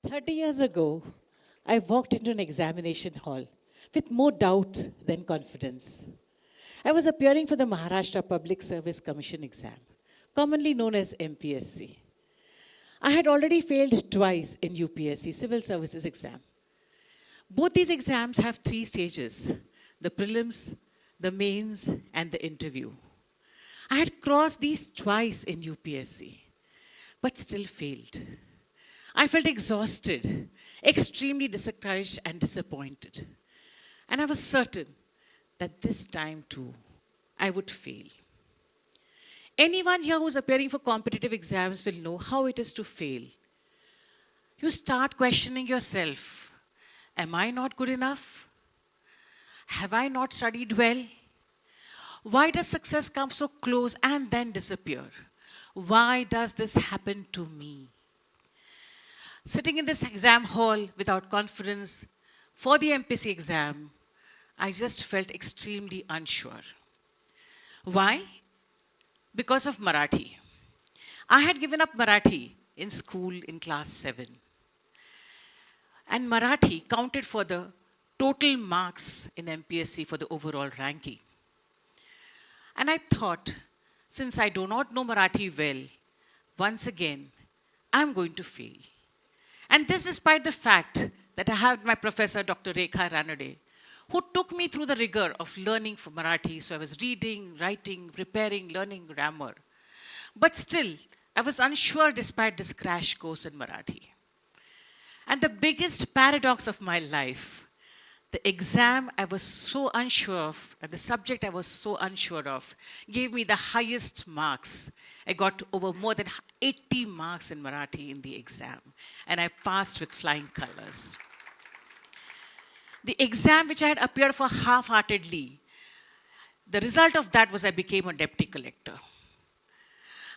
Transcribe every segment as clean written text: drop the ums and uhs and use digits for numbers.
30 years ago, I walked into an examination hall with more doubt than confidence. I was appearing for the Maharashtra Public Service Commission exam, commonly known as MPSC. I had already failed twice in UPSC Civil Services exam. Both these exams have three stages: the prelims, the mains, and the interview. I had crossed these twice in UPSC, but still failed. I felt exhausted, extremely discouraged and disappointed. And I was certain that this time too, I would fail. Anyone here who's appearing for competitive exams will know how it is to fail. You start questioning yourself. Am I not good enough? Have I not studied well? Why does success come so close and then disappear? Why does this happen to me? Sitting in this exam hall without confidence for the MPC exam, I just felt extremely unsure. Why? Because of Marathi. I had given up Marathi in school in class 7. And Marathi counted for the total marks in MPSC for the overall ranking. And I thought, since I do not know Marathi well, once again, I'm going to fail. And this despite the fact that I had my professor, Dr. Rekha Ranade, who took me through the rigor of learning for Marathi. So I was reading, writing, preparing, learning grammar. But still, I was unsure despite this crash course in Marathi. And the biggest paradox of my life, the exam I was so unsure of, and the subject I was so unsure of, gave me the highest marks. I got over more than 80 marks in Marathi in the exam, and I passed with flying colors. The exam which I had appeared for half-heartedly, the result of that was I became a deputy collector.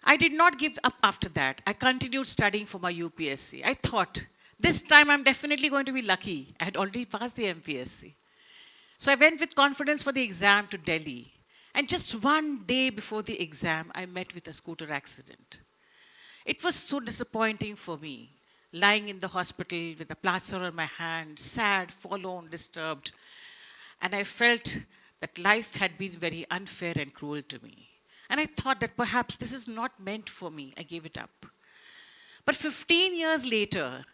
I did not give up after that. I continued studying for my UPSC. I thought, this time I'm definitely going to be lucky. I had already passed the MPSC. So I went with confidence for the exam to Delhi. And just one day before the exam, I met with a scooter accident. It was so disappointing for me, lying in the hospital with a plaster on my hand, sad, forlorn, disturbed. And I felt that life had been very unfair and cruel to me. And I thought that perhaps this is not meant for me. I gave it up. But 15 years later,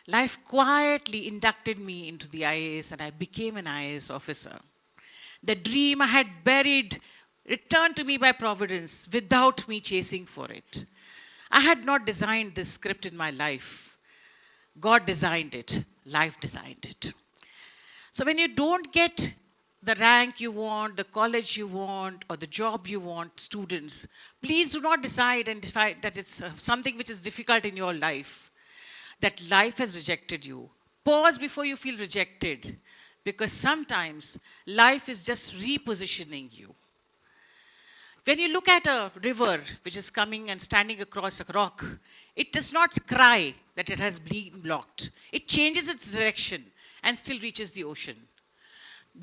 life quietly inducted me into the IAS and I became an IAS officer. The dream I had buried returned to me by providence without me chasing for it. I had not designed this script in my life. God designed it. Life designed it. So when you don't get the rank you want, the college you want, or the job you want, students, please do not decide that it's something which is difficult in your life, that life has rejected you. Pause before you feel rejected, because sometimes life is just repositioning you. When you look at a river which is coming and standing across a rock, it does not cry that it has been blocked. It changes its direction and still reaches the ocean.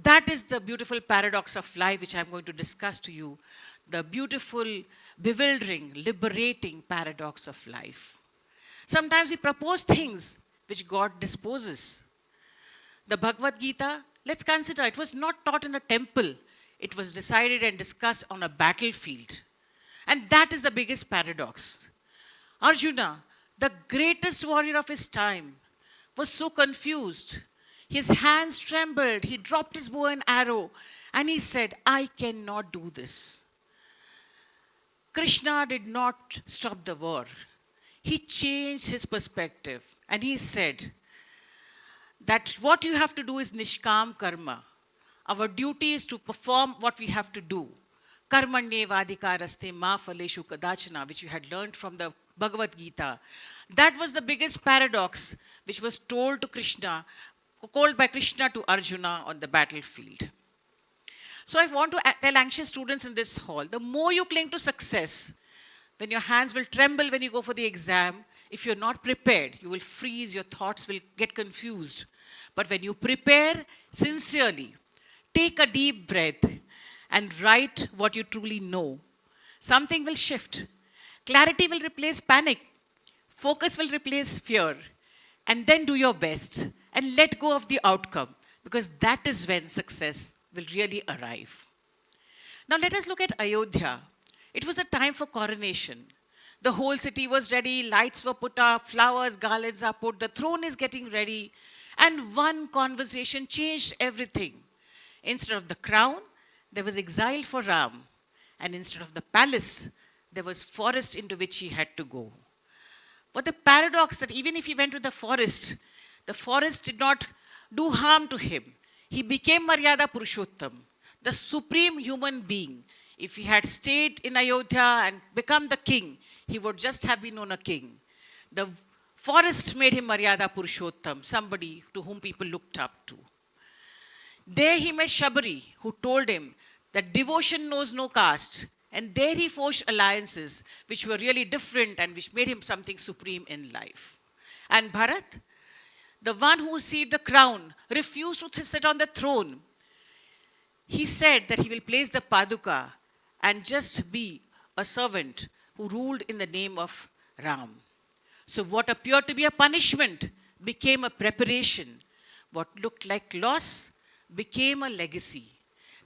That is the beautiful paradox of life which I'm going to discuss to you, the beautiful, bewildering, liberating paradox of life. Sometimes we propose things which God disposes. The Bhagavad Gita, let's consider, it was not taught in a temple. It was decided and discussed on a battlefield. And that is the biggest paradox. Arjuna, the greatest warrior of his time, was so confused. His hands trembled. He dropped his bow and arrow. And he said, I cannot do this. Krishna did not stop the war. He changed his perspective and he said that what you have to do is nishkam karma. Our duty is to perform what we have to do. Karmanye vadikaraste ma phaleshu kadachana, which we had learned from the Bhagavad Gita. That was the biggest paradox which was told by Krishna to Arjuna on the battlefield. So I want to tell anxious students in this hall, the more you cling to success, when your hands will tremble when you go for the exam, if you're not prepared, you will freeze, your thoughts will get confused. But when you prepare sincerely, take a deep breath and write what you truly know, something will shift. Clarity will replace panic. Focus will replace fear. and then do your best and let go of the outcome, because that is when success will really arrive. Now let us look at Ayodhya. It was a time for coronation. The whole city was ready, lights were put up, flowers, garlands are put, the throne is getting ready, and one conversation changed everything. Instead of the crown, there was exile for Ram, and instead of the palace, there was forest into which he had to go. But the paradox that even if he went to the forest did not do harm to him. He became Maryada Purushottam, the supreme human being. If he had stayed in Ayodhya and become the king, he would just have been known a king. The forest made him Maryada Purushottam, somebody to whom people looked up to. There he met Shabari, who told him that devotion knows no caste. And there he forged alliances which were really different and which made him something supreme in life. And Bharat, the one who received the crown, refused to sit on the throne. He said that he will place the Paduka and just be a servant who ruled in the name of Ram. So what appeared to be a punishment became a preparation. What looked like loss became a legacy.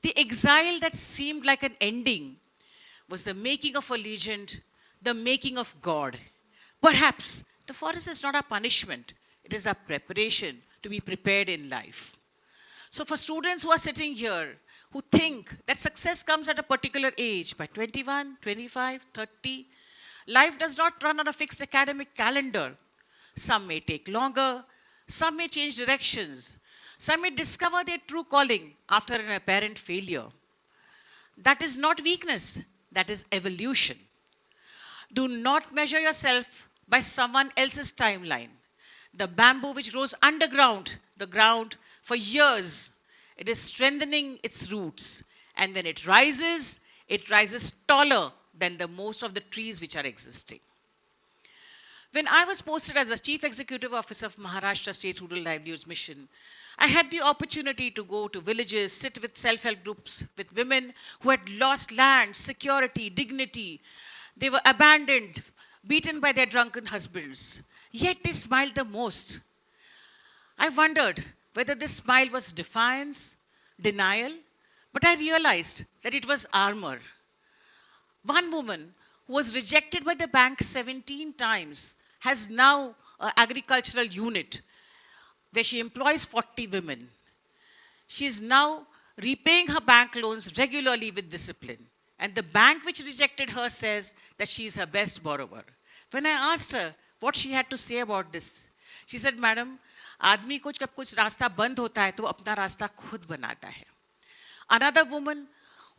The exile that seemed like an ending was the making of a legend, the making of God. Perhaps the forest is not a punishment, it is a preparation to be prepared in life. So for students who are sitting here, who think that success comes at a particular age, by 21, 25, 30, life does not run on a fixed academic calendar. Some may take longer, some may change directions, some may discover their true calling after an apparent failure. That is not weakness. That is evolution. Do not measure yourself by someone else's timeline. The bamboo which grows underground, the ground for years, it is strengthening its roots. And when it rises taller than the most of the trees which are existing. When I was posted as the Chief Executive Officer of Maharashtra State Rural Livelihoods Mission, I had the opportunity to go to villages, sit with self-help groups, with women who had lost land, security, dignity. They were abandoned, beaten by their drunken husbands. Yet they smiled the most. I wondered whether this smile was defiance, denial, but I realized that it was armor. One woman who was rejected by the bank 17 times has now an agricultural unit where she employs 40 women. She is now repaying her bank loans regularly with discipline. And the bank which rejected her says that she is her best borrower. When I asked her what she had to say about this, she said, Madam, आदमी को जब कुछ रास्ता बंद होता है तो अपना रास्ता खुद बनाता है. Another woman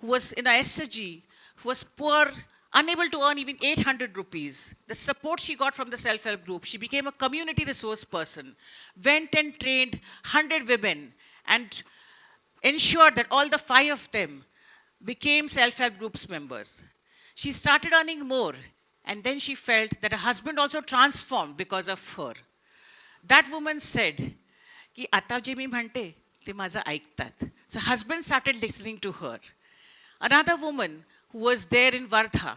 who was in a SSG, who was poor, unable to earn even 800 rupees. The support she got from the self-help group, she became a community resource person, went and trained 100 women and ensured that all the 5 of them became self-help groups members. She started earning more, and then she felt that her husband also transformed because of her. That woman said, की आता जे मी म्हणते ते माझं ऐकतात. So husband started listening to her. Another woman who was there in Wardha,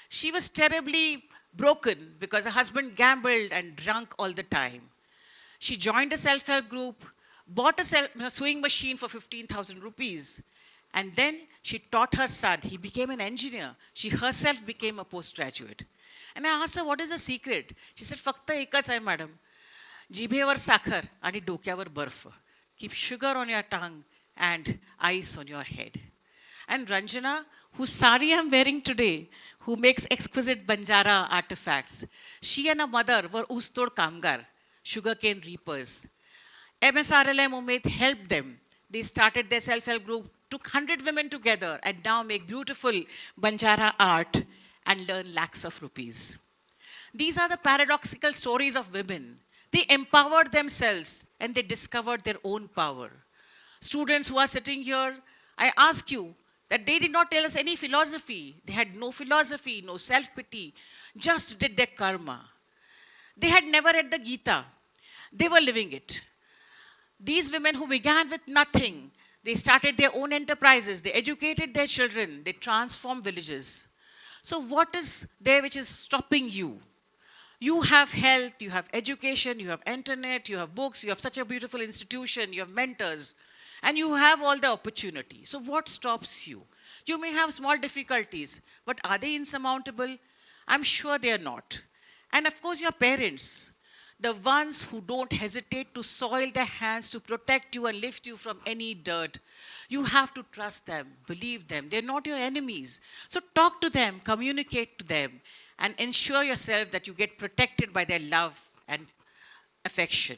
she was terribly broken because her husband gambled and drank all the time. She joined a self-help group, bought a sewing machine for 15,000 rupees, and then she taught her son. He became an engineer. She herself became a postgraduate. And I asked her, what is the secret? She said, फक्त एकच आहे, madam. जिभेवर साखर आणि डोक्यावर बर्फ. Keep sugar on your tongue and ice on your head. And Ranjana, whose sari I'm wearing today, who makes exquisite Banjara artifacts, she and her mother were Ustod Kamgar, sugarcane reapers. MSRLM Umaid helped them. They started their self-help group, took 100 women together, and now make beautiful Banjara art and learn lakhs of rupees. These are the paradoxical stories of women. They empowered themselves and they discovered their own power. Students who are sitting here, I ask you that they did not tell us any philosophy. They had no philosophy, no self-pity, just did their karma. They had never read the Gita. They were living it. These women who began with nothing, they started their own enterprises, they educated their children, they transformed villages. So what is there which is stopping you? You have health, you have education, you have internet, you have books, you have such a beautiful institution, you have mentors, and you have all the opportunity. So, what stops you? You may have small difficulties, but are they insurmountable? I'm sure they are not. And of course, your parents, the ones who don't hesitate to soil their hands to protect you and lift you from any dirt. You have to trust them, believe them. They're not your enemies. So talk to them, communicate to them, and ensure yourself that you get protected by their love and affection.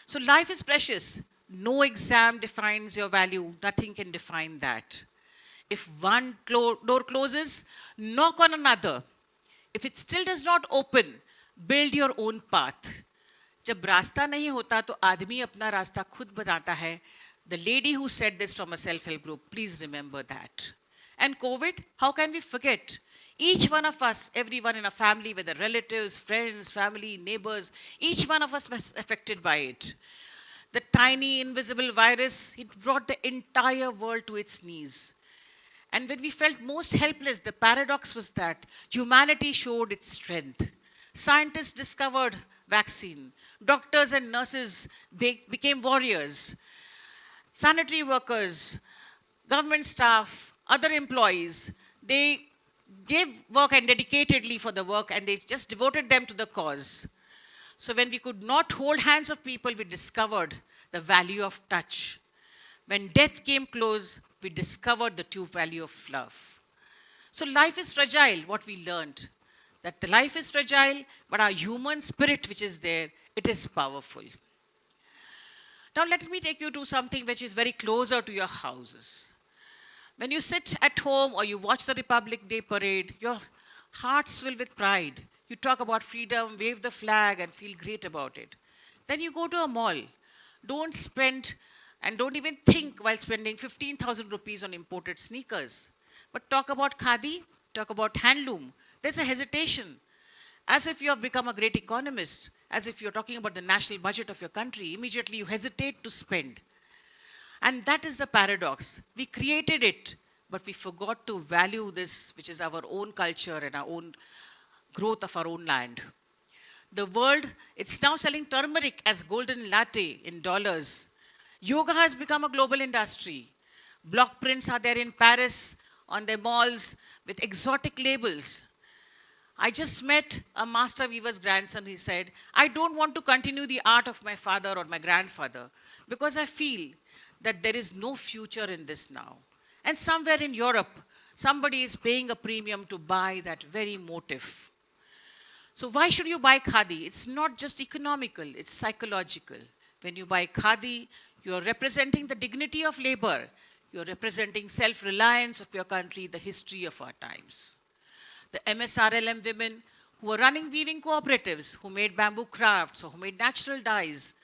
So life is precious. No exam defines your value, nothing can define that. If one door closes, knock on another. If it still does not open, build your own path. जब रास्ता नहीं होता तो आदमी अपना रास्ता खुद बनाता है. The lady who said this from a self-help group, please remember that. And COVID, how can we forget? Each one of us, everyone in a family, whether relatives, friends, family, neighbors, each one of us was affected by it. The tiny invisible virus, it brought the entire world to its knees. And when we felt most helpless, the paradox was that humanity showed its strength. Scientists discovered vaccine. Doctors and nurses became warriors. Sanitary workers, government staff, other employees, they gave work and dedicatedly for the work and they just devoted them to the cause. So when we could not hold hands of people, we discovered the value of touch. When death came close, we discovered the true value of love. So life is fragile, what we learned. That the life is fragile, but our human spirit which is there, it is powerful. Now let me take you to something which is very closer to your houses. When you sit at home or you watch the Republic Day parade, your hearts fill with pride. You talk about freedom, wave the flag, and feel great about it. Then you go to a mall. Don't spend and don't even think while spending 15,000 rupees on imported sneakers. But talk about khadi, talk about handloom. There's a hesitation. As if you have become a great economist, as if you're talking about the national budget of your country, immediately you hesitate to spend. And that is the paradox. We created it, but we forgot to value this, which is our own culture and our own growth of our own land. The world, it's now selling turmeric as golden latte in dollars. Yoga has become a global industry. Block prints are there in Paris on their malls with exotic labels. I just met a master weaver's grandson. He said, I don't want to continue the art of my father or my grandfather because I feel that there is no future in this now. And somewhere in Europe, somebody is paying a premium to buy that very motif. So why should you buy khadi? It's not just economical, it's psychological. When you buy khadi, you are representing the dignity of labor. You are representing self-reliance of your country, the history of our times. The MSRLM women who were running weaving cooperatives, who made bamboo crafts or who made natural dyes,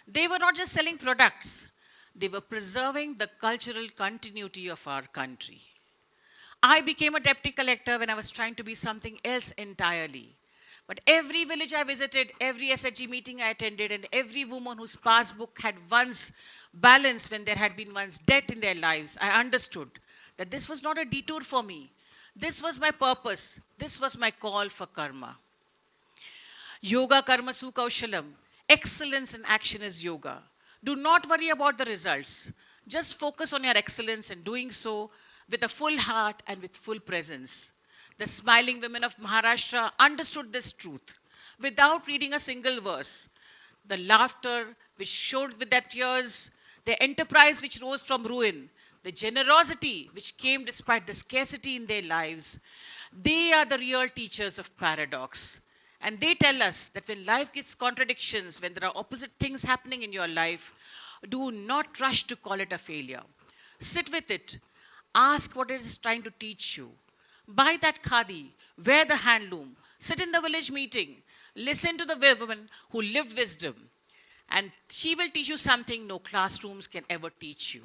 they were not just selling products, they were preserving the cultural continuity of our country. I became a deputy collector when I was trying to be something else entirely. But every village I visited, every SHG meeting I attended, and every woman whose passbook had once balance when there had been once debt in their lives, I understood that this was not a detour for me. This was my purpose. This was my call for karma. Yoga karma su kaushalam. Excellence in action is yoga. Do not worry about the results. Just focus on your excellence and doing so with a full heart and with full presence. The smiling women of Maharashtra understood this truth without reading a single verse. The laughter which showed with their tears, the enterprise which rose from ruin, the generosity which came despite the scarcity in their lives, they are the real teachers of paradox. And they tell us that when life gets contradictions, when there are opposite things happening in your life, do not rush to call it a failure. Sit with it. Ask what it is trying to teach you. Buy that khadi, wear the handloom, sit in the village meeting, listen to the women who lived wisdom, and she will teach you something no classrooms can ever teach you.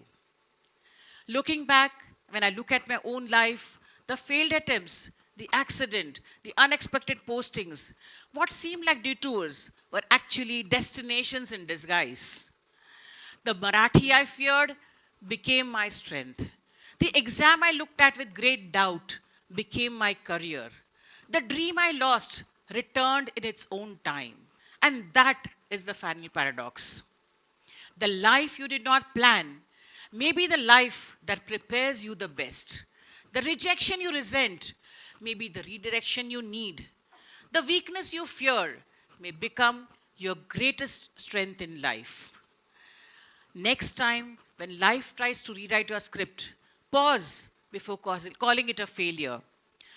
Looking back, when I look at my own life, the failed attempts, the accident, the unexpected postings, what seemed like detours were actually destinations in disguise. The Marathi I feared became my strength. The exam I looked at with great doubt became my career. The dream I lost returned in its own time. And that is the final paradox. The life you did not plan may be the life that prepares you the best. The rejection you resent may be the redirection you need. The weakness you fear may become your greatest strength in life. Next time, when life tries to rewrite your script, pause before calling it a failure.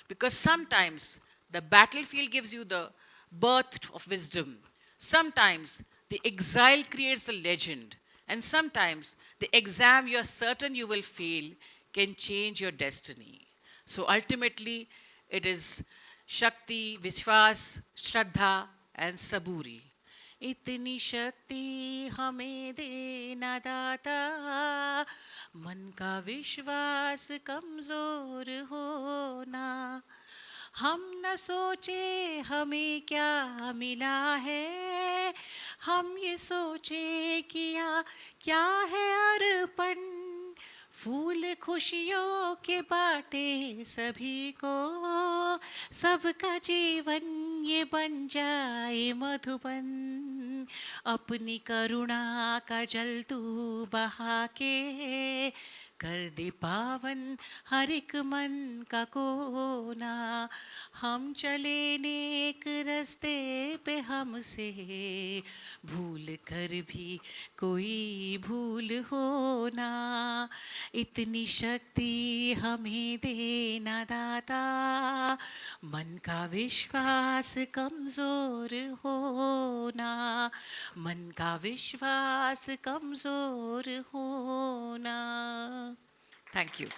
Because sometimes the battlefield gives you the birth of wisdom. Sometimes the exile creates the legend. And sometimes the exam you're certain you will fail can change your destiny. So ultimately, it is Shakti, Vishwas, Shraddha, and Saburi. इतनी शक्ति हमें देना दाता, मन का विश्वास कमजोर होना, हम न सोचे हमें क्या मिला है, हम ये सोचे किया क्या है अर्पण, फूल खुशियों के बाटे सभी को, सबका जीवन ये बन जाए मधुबन, अपनी करुणा का जल तू बहा के, कर दे पावन हर एक मन का कोना, हम चले नेक रास्ते पे हमसे भूल कर भी कोई भूल होना, इतनी शक्ति हमें देना दाता, मन का विश्वास कमजोर होना, मन का विश्वास कमजोर होना. Thank you.